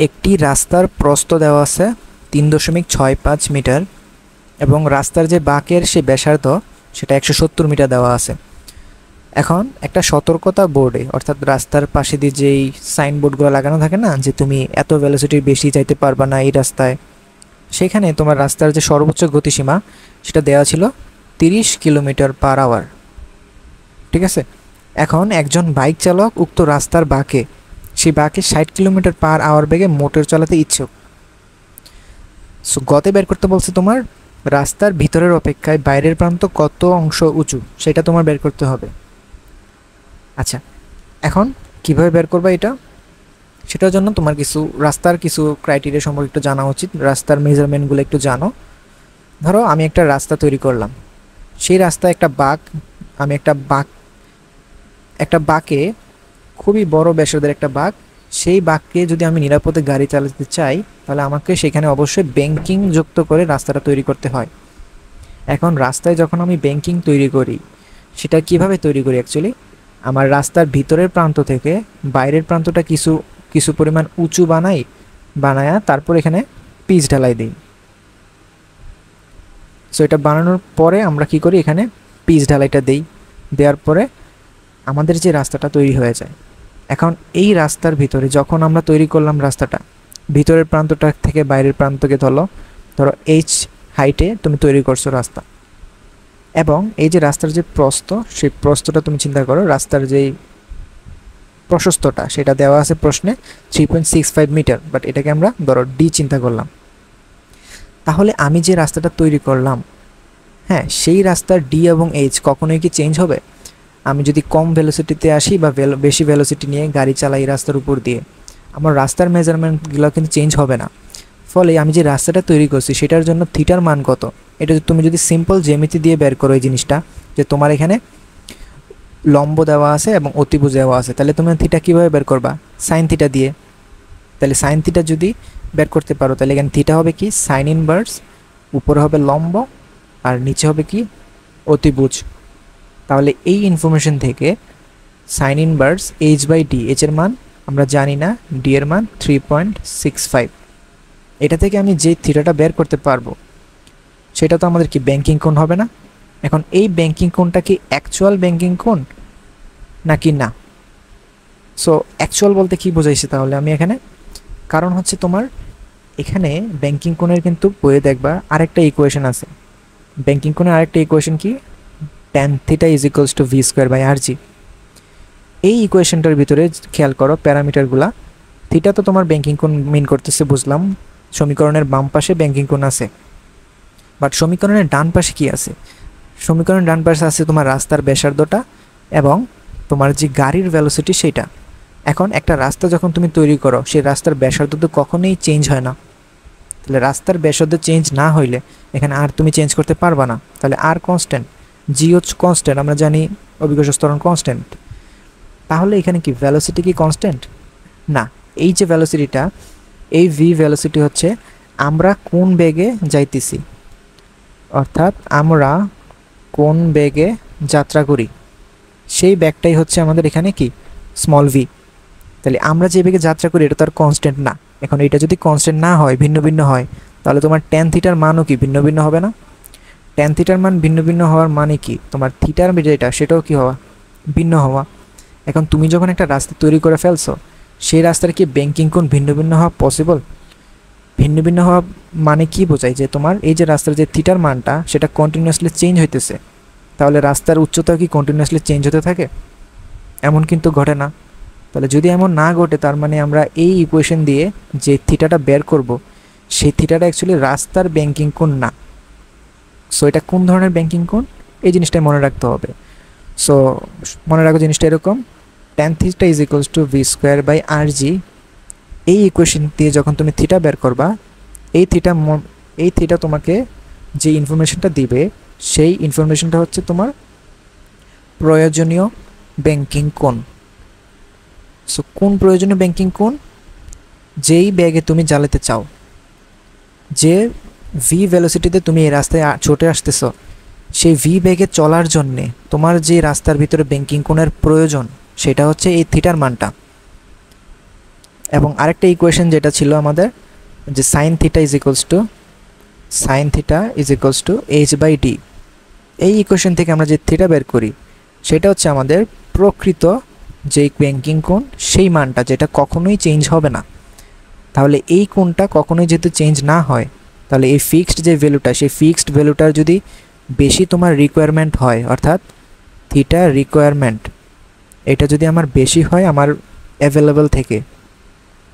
একটি রাস্তার প্রস্থ দেওয়া আছে 3.65 মিটার এবং রাস্তার যে বাঁকের সে ব্যাসার্ধ সেটা 170 মিটার দেওয়া আছে। এখন একটা সতর্কতা বোর্ডে অর্থাৎ রাস্তার পাশে দিয়ে যেই সাইনবোর্ডগুলো লাগানো থাকে না, যে তুমি এত ভেলোসিটির বেশি যাইতে পারবা না এই রাস্তায়, সেখানে তোমার রাস্তার যে সর্বোচ্চ গতিসীমা সেটা দেওয়া ছিল 30 কিলোমিটার পার আওয়ার। ঠিক আছে, এখন একজন বাইক চালক উক্ত রাস্তার বাঁকে সেই বাঁকে 60 কিলোমিটার পার আওয়ার বেগে মোটর চালাতে ইচ্ছুক। সো গতে বের করতে বলছে তোমার রাস্তার ভিতরের অপেক্ষায় বাইরের প্রান্ত কত অংশ উঁচু সেটা তোমার বের করতে হবে। আচ্ছা, এখন কিভাবে বের করবা এটা, সেটার জন্য তোমার রাস্তার কিছু ক্রাইটেরিয়া সম্পর্কে একটু জানা উচিত, রাস্তার মেজারমেন্টগুলো একটু জানো। ধরো আমি একটা রাস্তা তৈরি করলাম, সেই রাস্তায় আমি একটা বাঁকে খুবই বড় ব্যাসার্ধের একটা বাঁক, সেই বাঁককে যদি আমি নিরাপদে গাড়ি চালাতে চাই তাহলে আমাকে সেখানে অবশ্যই ব্যাংকিং যুক্ত করে রাস্তাটা তৈরি করতে হয়। এখন রাস্তায় যখন আমি ব্যাংকিং তৈরি করি সেটা কিভাবে তৈরি করি, অ্যাকচুয়ালি আমার রাস্তার ভিতরের প্রান্ত থেকে বাইরের প্রান্তটা কিছু পরিমাণ উঁচু বানায়া তারপর এখানে পিচ ঢালাই দিই। সো এটা বানানোর পরে আমরা কি করি, এখানে পিচ ঢালাইটা দেওয়ার পরে আমাদের যে রাস্তাটা তৈরি হয়ে যায়। এখন এই রাস্তার ভিতরে যখন আমরা তৈরি করলাম রাস্তাটা, ভিতরের প্রান্তটা থেকে বাইরের প্রান্তকে ধরো এইচ হাইটে তুমি তৈরি করছো রাস্তা, এবং এই যে রাস্তার যে প্রস্থ সেই প্রস্থটা তুমি চিন্তা করো, রাস্তার যেই প্রশস্তটা সেটা দেওয়া আছে প্রশ্নে 3.65 মিটার, বাট এটাকে আমরা ধরো ডি চিন্তা করলাম। তাহলে আমি যে রাস্তাটা তৈরি করলাম, হ্যাঁ, সেই রাস্তার ডি এবং এইচ কখনোই কি চেঞ্জ হবে? আমি যদি কম ভেলোসিটিতে আসি বা বেশি ভেলোসিটি নিয়ে গাড়ি চালাই রাস্তার উপর দিয়ে, আমার রাস্তার মেজারমেন্টগুলো কিন্তু চেঞ্জ হবে না। ফলে আমি যে রাস্তাটা তৈরি করছি সেটার জন্য থিটার মান কত, এটা তুমি যদি সিম্পল জ্যামিতি দিয়ে বের করো এই জিনিসটা, যে তোমার এখানে লম্ব দেওয়া আছে এবং অতিভুজ দেওয়া আছে, তাহলে তুমি থিটা কীভাবে বের করবা? সাইন থিটা দিয়ে। তাহলে সাইন থিটা যদি বের করতে পারো তাহলে এখানে থিটা হবে কি সাইন ইনভার্স, উপরে হবে লম্ব আর নিচে হবে কি অতিভুজ। তাহলে এই ইনফরমেশন থেকে সাইন ইনভার্স h/d, এইচ এর মান আমরা জানি না, ডি এর মান 3.65, এটা থেকে আমি যে থিটাটা বের করতে পারবো সেটা তো আমাদের কি ব্যাংকিং কোণ হবে না? এখন এই ব্যাংকিং কোণটা কি অ্যাকচুয়াল ব্যাংকিং কোণ নাকি না? সো অ্যাকচুয়াল বলতে কি বোঝাইছে তাহলে আমি এখানে, কারণ হচ্ছে তোমার এখানে ব্যাংকিং কোণের কিন্তু বইয়ে দেখবা আরেকটা ইকুয়েশন আছে। ব্যাংকিং কোণের আরেকটা ইকুয়েশন কি, tan theta is equals to v square by rg। এই ইকুয়েশনটার ভিতরে খেয়াল করো প্যারামিটারগুলা, থিটা তো তোমার ব্যাংকিং কোণ মিন করতেছে বুঝলাম, সমীকরণের বাম পাশে ব্যাংকিং কোণ আছে, বাট সমীকরণের ডান পাশে কি আছে? সমীকরণের ডান পাশে আছে তোমার রাস্তার ব্যাসার্ধটা এবং তোমার যে গাড়ির ভেলোসিটি সেটা। এখন একটা রাস্তা যখন তুমি তৈরি করো সেই রাস্তার ব্যাসার্ধ তো কখনোই চেঞ্জ হয় না, তাহলে রাস্তার ব্যাসার্ধ চেঞ্জ না হইলে এখানে আর তুমি চেঞ্জ করতে পারবা না। তাহলে আর কনস্ট্যান্ট, জি হচ্ছে কনস্ট্যান্ট, আমরা জানি অভিকর্ষ ত্বরণ কনস্ট্যান্ট। তাহলে এখানে কি ভেলোসিটি কি কনস্ট্যান্ট না? এই যে ভেলোসিটিটা, এই ভি ভেলোসিটি হচ্ছে আমরা কোন বেগে যাইতেছি, অর্থাৎ আমরা কোন বেগে যাত্রা করি সেই ব্যাগটাই হচ্ছে আমাদের এখানে কি স্মল ভি। তাহলে আমরা যে বেগে যাত্রা করি এটা তো আর কনস্ট্যান্ট না। এখন এটা যদি কনস্ট্যান্ট না হয়, ভিন্ন ভিন্ন হয়, তাহলে তোমার ট্যান থিটার মানও কি ভিন্ন ভিন্ন হবে না? ট্যান থিটার মান ভিন্ন ভিন্ন হওয়ার মানে কি, তোমার থিটার যেটা সেটাও কি হওয়া ভিন্ন হওয়া। এখন তুমি যখন একটা রাস্তা তৈরি করে ফেলছো সেই রাস্তার কি ব্যাংকিং কোণ ভিন্ন ভিন্ন হওয়া পসিবল? ভিন্ন ভিন্ন হওয়া মানে কি বোঝায়, যে তোমার এই যে রাস্তার যে থিটার মানটা সেটা কন্টিনিউয়াসলি চেঞ্জ হইতেছে, তাহলে রাস্তার উচ্চতা কি কন্টিনিউয়াসলি চেঞ্জ হতে থাকে? এমন কিন্তু ঘটে না। তাহলে যদি এমন না ঘটে তার মানে আমরা এই ইকুয়েশন দিয়ে যে থিটাটা বের করব সেই থিটাটা অ্যাকচুয়ালি রাস্তার ব্যাংকিং কোণ না। সো এটা কোন ধরনের ব্যাংকিং কোণ এই জিনিসটাই মনে রাখতে হবে। সো মনে রাখো জিনিসটা এরকম, tan theta is equals to v square by rg। এই ইকুয়েশন দিয়ে যখন তুমি থিটা বের করবা, এই থিটা তোমাকে যে ইনফরমেশনটা দিবে সেই ইনফরমেশনটা হচ্ছে তোমার প্রয়োজনীয় ব্যাংকিং কোণ। সো কোন প্রয়োজনীয় ব্যাংকিং কোণ? যেই ব্যাগে তুমি জ্বালাতে চাও, যে ভি ভেলোসিটিতে তুমি এই রাস্তায় ছুটে আসতেছো, সেই ভি বেগে চলার জন্যে তোমার যে রাস্তার ভিতরে ব্যাংকিং কোণের প্রয়োজন সেটা হচ্ছে এই থিটার মানটা। এবং আরেকটা ইকুয়েশন যেটা ছিল আমাদের, যে sine theta is equals to h/d। এই ইকুয়েশন থেকে আমরা যে থিটা বের করি সেটা হচ্ছে আমাদের প্রকৃত যে ব্যাংকিং কোণ, সেই মানটা যেটা কখনোই চেঞ্জ হবে না। তাহলে এই কোণটা কখনোই যেহেতু চেঞ্জ না হয়, তাহলে এই ফিক্সড যে ভ্যালুটা, সেই ফিক্সড ভ্যালুটার যদি বেশি তোমার রিকোয়ারমেন্ট হয়, অর্থাৎ থিটা রিকোয়ারমেন্ট এটা যদি আমার বেশি হয় আমার অ্যাভেলেবল থেকে,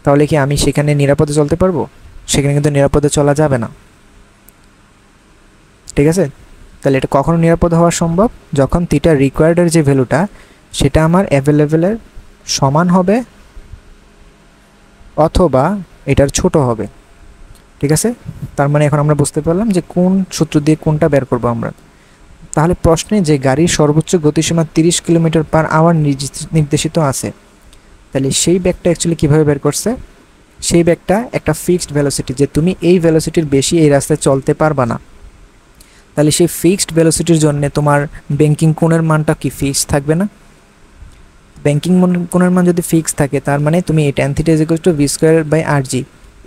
তাহলে কি আমি সেখানে নিরাপদে চলতে পারবো? সেখানে কিন্তু নিরাপদে চলা যাবে না, ঠিক আছে? তাহলে এটা কখনো নিরাপদ হওয়া সম্ভব যখন থিটা রিকোয়ার্ডের যে ভ্যালুটা সেটা আমার অ্যাভেলেবেলের সমান হবে অথবা এটার ছোট হবে, ঠিক আছে? তার মানে এখন আমরা বুঝতে পারলাম যে কোন সূত্র দিয়ে কোনটা বের করব আমরা। তাহলে প্রশ্নে যে গাড়ির সর্বোচ্চ গতিসীমা 30 কিলোমিটার/আওয়ার নির্দেশিত আছে, তাহলে সেই ব্যাগটা অ্যাকচুয়ালি কীভাবে বের করছে? সেই ব্যাগটা একটা ফিক্সড ভেলোসিটি, যে তুমি এই ভেলোসিটির বেশি এই রাস্তায় চলতে পারবা না। তাহলে সেই ফিক্সড ভেলোসিটির জন্য তোমার ব্যাংকিং কোণের মানটা কি ফিক্সড থাকবে না? ব্যাংকিং কোণের মান যদি ফিক্স থাকে, তার মানে তুমি এই tan θ = v²/rg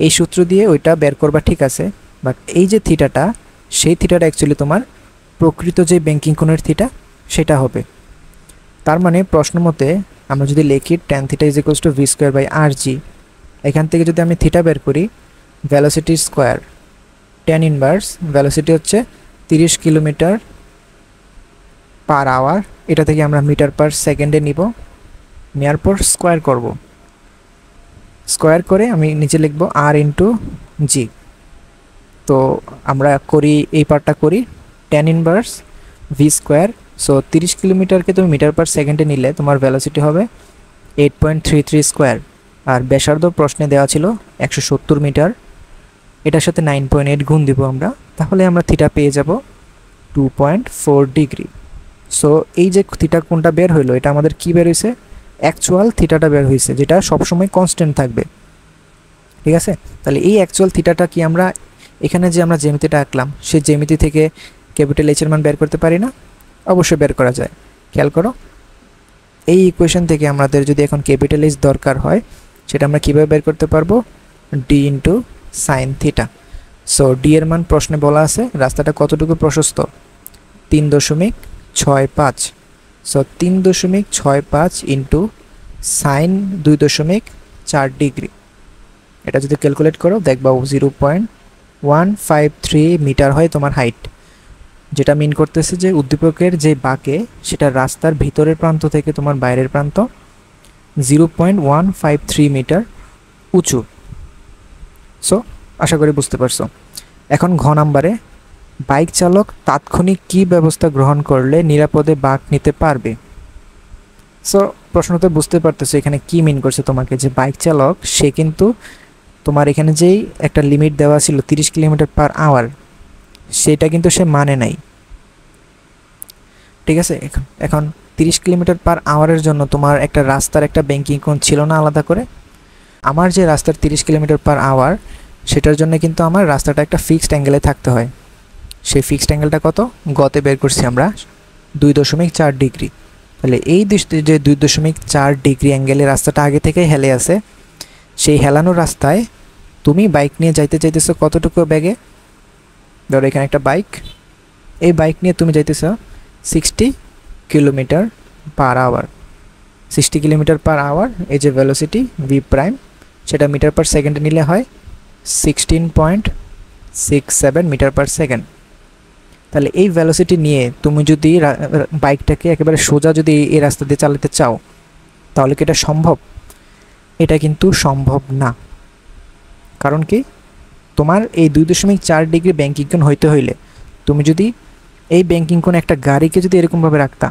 এই সূত্র দিয়ে ওইটা বের করবা, ঠিক আছে? বাট এই যে থিটাটা, সেই থিটাটা অ্যাকচুয়ালি তোমার প্রকৃত যে ব্যাংকিং কোণের থিটা সেটা হবে। তার মানে প্রশ্ন মতে আমরা যদি লিখি tan θ = v²/rg, এখান থেকে যদি আমি থিটা বের করি, velocity square tan inverse velocity হচ্ছে 30 কিলোমিটার/আওয়ার, এটা থেকে আমরা মিটার/সেকেন্ডে নিব, নেওয়ার পর স্কোয়ার করব, স্কোয়ার করে আমি নিচে লিখব r/g। তো আমরা করি এই পার্টটা করি, tan ইনভার্স v², সো 30 কিলোমিটারকে তুমি মিটার/সেকেন্ডে নিলে তোমার ভেলোসিটি হবে 8.33 স্কোয়ার। আর ব্যাসার্ধ প্রশ্নে দেওয়া ছিল 170 মিটার, এটার সাথে 9.8 গুণ দিব আমরা, তাহলে আমরা থিটা পেয়ে যাব 2.4 ডিগ্রি। সো এই যে থিটা কোনটা বের হইলো, এটা আমাদের কি বের হয়েছে? অ্যাকচুয়াল থিটাটা বের হয়েছে, যেটা সবসময় কনস্ট্যান্ট থাকবে, ঠিক আছে? তাহলে এই অ্যাকচুয়াল থিটাটা কি আমরা এখানে যে আমরা জ্যামিতিটা আঁকলাম সেই জ্যামিতি থেকে ক্যাপিটাল এইচ এর মান বের করতে পারি না? অবশ্যই বের করা যায়। খেয়াল করো, এই ইকুয়েশন থেকে আমাদের যদি এখন ক্যাপিটাল এইচ দরকার হয়, সেটা আমরা কীভাবে বের করতে পারবো? d × sin θ। সো ডি এর মান প্রশ্নে বলা আছে, রাস্তাটা কতটুকু প্রশস্ত? 3.65। সো 3.65 ইন্টু সাইন 2.4 ডিগ্রি, এটা যদি ক্যালকুলেট করো দেখবা 0.153 মিটার হয় তোমার হাইট, যেটা মিন করতেছে যে উদ্দীপকের যে বাঁকে সেটা রাস্তার ভিতরের প্রান্ত থেকে তোমার বাইরের প্রান্ত 0.153 মিটার উঁচু। সো আশা করি বুঝতে পারছো। এখন ঘ নাম্বারে, বাইক চালক তাৎক্ষণিক কী ব্যবস্থা গ্রহণ করলে নিরাপদে বাঁক নিতে পারবে? সো প্রশ্নতে বুঝতে পারতেছো এখানে কি মিন করছে তোমাকে, যে বাইক চালক সে কিন্তু তোমার এখানে যেই একটা লিমিট দেওয়া ছিল 30 কিলোমিটার/আওয়ার, সেটা কিন্তু সে মানে নাই, ঠিক আছে? এখন 30 কিলোমিটার/আওয়ারের জন্য তোমার একটা রাস্তার একটা ব্যাংকিং কোণ ছিল না আলাদা করে? আমার যে রাস্তার 30 কিলোমিটার/আওয়ার, সেটার জন্য কিন্তু আমার রাস্তাটা একটা ফিক্সড অ্যাঙ্গেলে থাকতে হয়। সেই ফিক্সড অ্যাঙ্গেলটা কত? গতে বের করছি আমরা 2.4 ডিগ্রি। তাহলে এই যে 2.4 ডিগ্রি অ্যাঙ্গেলে রাস্তাটা আগে থেকেই হেলে আছে, সেই হেলানো রাস্তায় তুমি বাইক নিয়ে যাইতে চাইতেছো কতটুকু ব্যাগে? ধরো এখানে একটা বাইক, এই বাইক নিয়ে তুমি যাইতেছো 60 কিলোমিটার/আওয়ার। 60 কিলোমিটার/আওয়ার এই যে ভেলোসিটি v', সেটা মিটার/সেকেন্ডে নিলে হয় 16.67 মিটার/সেকেন্ড। তাহলে এই ভেলোসিটি নিয়ে তুমি যদি বাইকটাকে একেবারে সোজা যদি এই রাস্তা দিয়ে চালাতে চাও, তাহলে কি এটা সম্ভব? এটা কিন্তু সম্ভব না। কারণ কি? তোমার এই 2.4 ডিগ্রি ব্যাংকিং কোণ হইতে হইলে তুমি যদি এই ব্যাংকিং কোণ একটা গাড়িকে যদি এরকমভাবে রাখতা,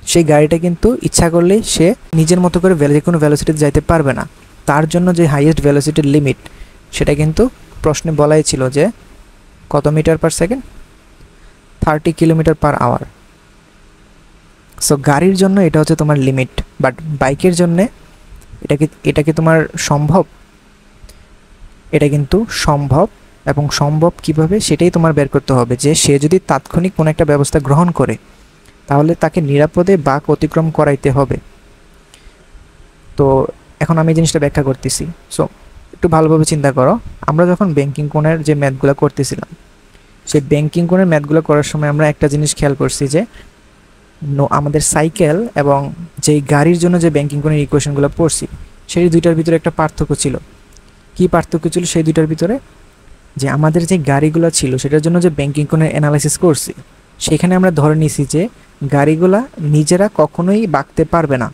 সেই গাড়িটা কিন্তু ইচ্ছা করলে সে নিজের মতো করে যে কোনো ভেলোসিটিতে যাইতে পারবে না। তার জন্য যে হাইয়েস্ট ভেলোসিটির লিমিট, সেটা কিন্তু প্রশ্নে বলাই ছিল যে কত মিটার/সেকেন্ড? 30 কিলোমিটার/আওয়ার। সো গাড়ির জন্য এটা হচ্ছে তোমার লিমিট, বাট বাইকের জন্যে এটা কি তোমার সম্ভব? এটা কিন্তু সম্ভব, এবং সম্ভব কিভাবে সেটাই তোমার বের করতে হবে, যে সে যদি তাৎক্ষণিক কোনো একটা ব্যবস্থা গ্রহণ করে তাহলে তাকে নিরাপদে বাঁক অতিক্রম করাইতে হবে। তো এখন আমি এই জিনিসটা ব্যাখ্যা করতেছি। সো একটু ভালোভাবে চিন্তা করো, আমরা যখন ব্যাংকিং কোণের যে ম্যাথগুলো করতেছিলাম, সেই ব্যাংকিং কোণের ম্যাথগুলো করার সময় আমরা একটা জিনিস খেয়াল করছি যে আমাদের সাইকেল এবং যেই গাড়ির জন্য যে ব্যাংকিং কোণের ইকুয়েশনগুলো পড়ছি, সেই দুইটার ভিতরে একটা পার্থক্য ছিল। কি পার্থক্য ছিল সেই দুইটার ভিতরে? যে আমাদের যে গাড়িগুলো ছিল সেটার জন্য যে ব্যাংকিং কোণের অ্যানালাইসিস করছি, সেখানে আমরা ধরে নিছি যে গাড়িগুলা নিজেরা কখনোই বাঁকতে পারবে না।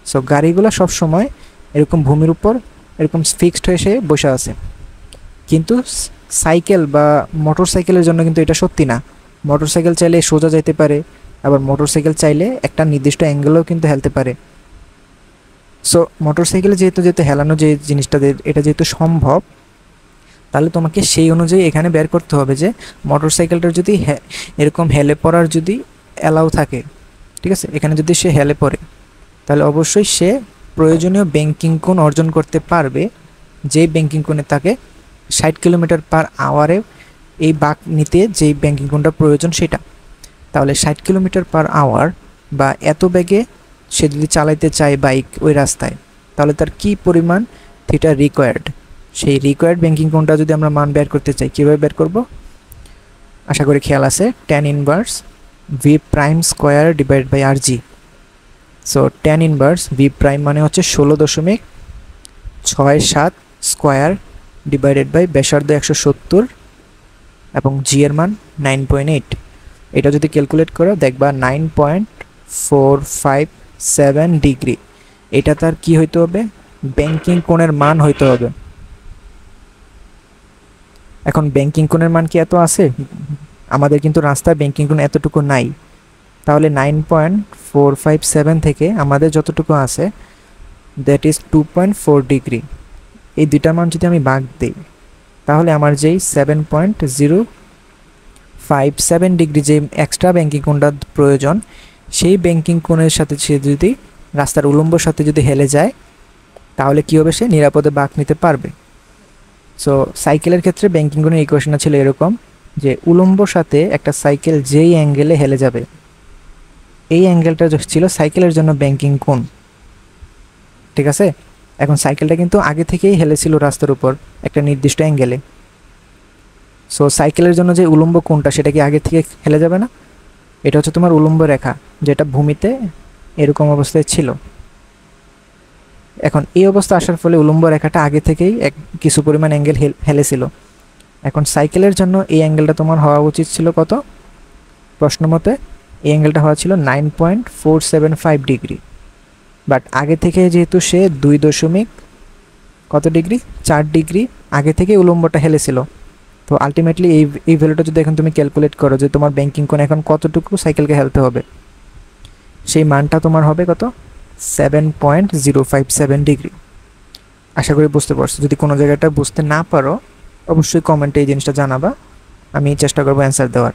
সো গাড়িগুলো সবসময় এরকম ভূমির উপর এরকম ফিক্সড হয়ে সে বসে আছে। কিন্তু সাইকেল বা মোটর সাইকেলের জন্য কিন্তু এটা সত্যি না। মোটর সাইকেল চাইলে সোজা যেতে পারে, আবার মোটর সাইকেল চাইলে একটা নির্দিষ্ট অ্যাঙ্গেলেও কিন্তু হেলতে পারে। সো মোটর সাইকেলে যেহেতু হেলানো যে জিনিসটা, এটা যেহেতু সম্ভব, তাহলে তোমাকে সেই অনুযায়ী এখানে বের করতে হবে যে মোটর সাইকেলটার যদি এরকম হেলে পড়ার যদি অ্যালাউ থাকে, ঠিক আছে, এখানে যদি সে হেলে পড়ে, তাহলে অবশ্যই সে প্রয়োজনীয় ব্যাংকিং কোণ অর্জন করতে পারবে, যেই ব্যাংকিং কোণে তাকে 60 কিলোমিটার পার আওয়ারে এই বাঁক নিতে যেই ব্যাংকিং কোণটা প্রয়োজন সেটা। তাহলে 60 কিলোমিটার পার আওয়ার বা এত বেগে সে যদি চালাইতে চায় বাইক ওই রাস্তায়, তাহলে তার কি পরিমাণ থিটা রিকোয়ার্ড, সেই রিকোয়ার্ড ব্যাংকিং কোণটা যদি আমরা মান বের করতে চাই, কীভাবে বের করব? আশা করি খেয়াল আছে, tan inverse V prime square divide by R G. So tan inverse V prime মানে হচ্ছে 16.67 স্কোয়ার ডিভাইডেড বাই ব্যাসার্ধ 170 এবং জি এর মান 9.8। এটা যদি ক্যালকুলেট করো দেখবা 9.457 ডিগ্রি। এটা তার কি হইতে হবে? ব্যাংকিং কোণের মান হইতে হবে। এখন ব্যাংকিং কোণের মান কি এত আছে? আমাদের কিন্তু রাস্তায় ব্যাংকিং কোণ এতটুকু নাই। তাহলে 9.457 থেকে আমাদের যতটুকু আছে দ্যাট ইজ 2.4 ডিগ্রি। এই দুইটার মান যদি আমি ভাগ দিই, তাহলে আমার যেই 7.057 ডিগ্রি যে এক্সট্রা ব্যাংকিং কোণটা প্রয়োজন, সেই ব্যাংকিং কোণের সাথে সে যদি রাস্তার উলম্বর সাথে যদি হেলে যায়, তাহলে কী হবে? সে নিরাপদে বাঁক নিতে পারবে। সো সাইকেলের ক্ষেত্রে ব্যাংকিং কোণের ইকুয়েশনটা ছিল এরকম যে উলম্বর সাথে একটা সাইকেল যেই অ্যাঙ্গেলে হেলে যাবে, এই অ্যাঙ্গেলটা ছিল সাইকেলের জন্য ব্যাংকিং কোণ, ঠিক আছে? এখন সাইকেলটা কিন্তু আগে থেকেই হেলেছিল রাস্তার উপর একটা নির্দিষ্ট অ্যাঙ্গেলে। সো সাইকেলের জন্য যে উলম্ব কোণটা, সেটা কি আগে থেকে হেলে যাবে না? এটা হচ্ছে তোমার উলম্ব রেখা, যেটা ভূমিতে এরকম অবস্থায় ছিল। এখন এই অবস্থা আসার ফলে উলম্ব রেখাটা আগে থেকেই কিছু পরিমাণ অ্যাঙ্গেল হেলেছিল। এখন সাইকেলের জন্য এই অ্যাঙ্গেলটা তোমার হওয়া উচিত ছিল কত? প্রশ্ন মতে এই অ্যাঙ্গেলটা হওয়া ছিল 9.475 ডিগ্রি। বাট আগে থেকে যেহেতু সে 2 ডিগ্রি 4 ডিগ্রি আগে থেকে উলম্বটা হেলেছিল, তো আলটিমেটলি এই ভ্যালুটা যদি এখন তুমি ক্যালকুলেট করো যে তোমার ব্যাংকিং কোণ এখন কতটুকু সাইকেলকে হেলতে হবে, সেই মানটা তোমার হবে কত? 7.057 ডিগ্রি। আশা করি বুঝতে পারছো। যদি কোনো জায়গাটা বুঝতে না পারো, অবশ্যই কমেন্টে এই জিনিসটা জানাবা, আমি চেষ্টা করবো অ্যান্সার দেওয়ার।